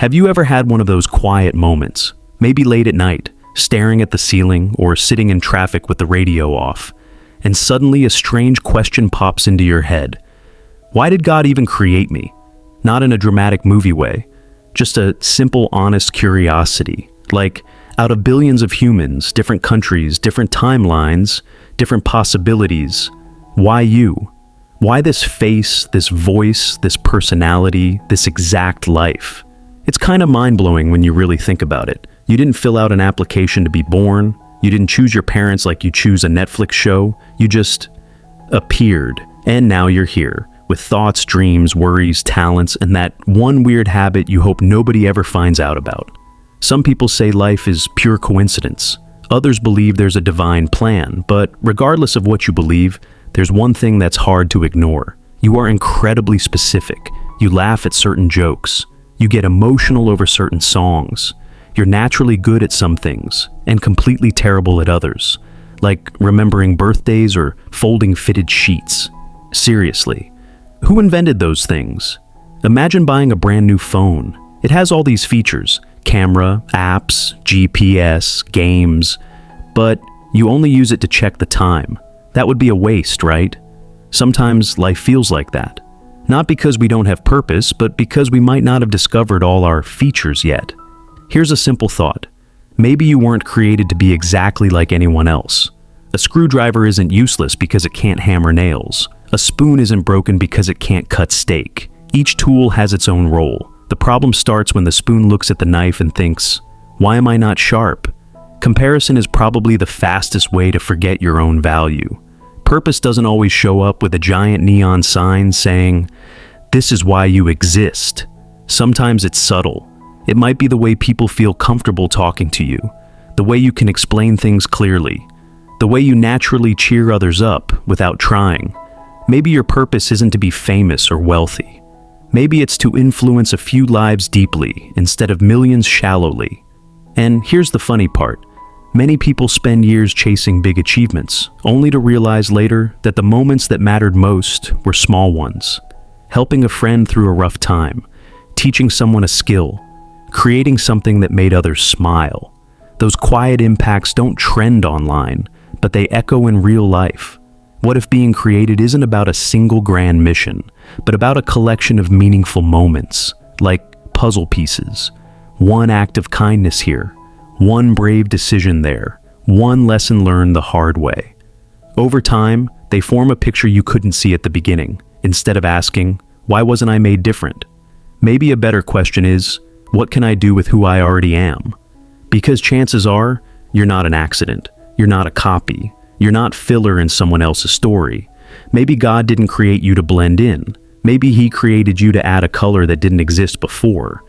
Have you ever had one of those quiet moments, maybe late at night, staring at the ceiling or sitting in traffic with the radio off, and suddenly a strange question pops into your head? Why did God even create me? Not in a dramatic movie way, just a simple, honest curiosity. Like, out of billions of humans, different countries, different timelines, different possibilities, why you? Why this face, this voice, this personality, this exact life? It's kind of mind-blowing when you really think about it. You didn't fill out an application to be born. You didn't choose your parents like you choose a Netflix show. You just appeared, and now you're here, with thoughts, dreams, worries, talents, and that one weird habit you hope nobody ever finds out about. Some people say life is pure coincidence. Others believe there's a divine plan, but regardless of what you believe, there's one thing that's hard to ignore. You are incredibly specific. You laugh at certain jokes. You get emotional over certain songs. You're naturally good at some things and completely terrible at others, like remembering birthdays or folding fitted sheets. Seriously, who invented those things? Imagine buying a brand new phone. It has all these features: camera, apps, GPS, games, but you only use it to check the time. That would be a waste, right? Sometimes life feels like that. Not because we don't have purpose, but because we might not have discovered all our features yet. Here's a simple thought. Maybe you weren't created to be exactly like anyone else. A screwdriver isn't useless because it can't hammer nails. A spoon isn't broken because it can't cut steak. Each tool has its own role. The problem starts when the spoon looks at the knife and thinks, "Why am I not sharp?" Comparison is probably the fastest way to forget your own value. Purpose doesn't always show up with a giant neon sign saying, "This is why you exist." Sometimes it's subtle. It might be the way people feel comfortable talking to you, the way you can explain things clearly, the way you naturally cheer others up without trying. Maybe your purpose isn't to be famous or wealthy. Maybe it's to influence a few lives deeply instead of millions shallowly. And here's the funny part. Many people spend years chasing big achievements, only to realize later that the moments that mattered most were small ones. Helping a friend through a rough time, teaching someone a skill, creating something that made others smile. Those quiet impacts don't trend online, but they echo in real life. What if being created isn't about a single grand mission, but about a collection of meaningful moments, like puzzle pieces? One act of kindness here, one brave decision there, one lesson learned the hard way. Over time, they form a picture you couldn't see at the beginning, instead of asking, "Why wasn't I made different?" Maybe a better question is, what can I do with who I already am? Because chances are, you're not an accident. You're not a copy. You're not filler in someone else's story. Maybe God didn't create you to blend in. Maybe He created you to add a color that didn't exist before.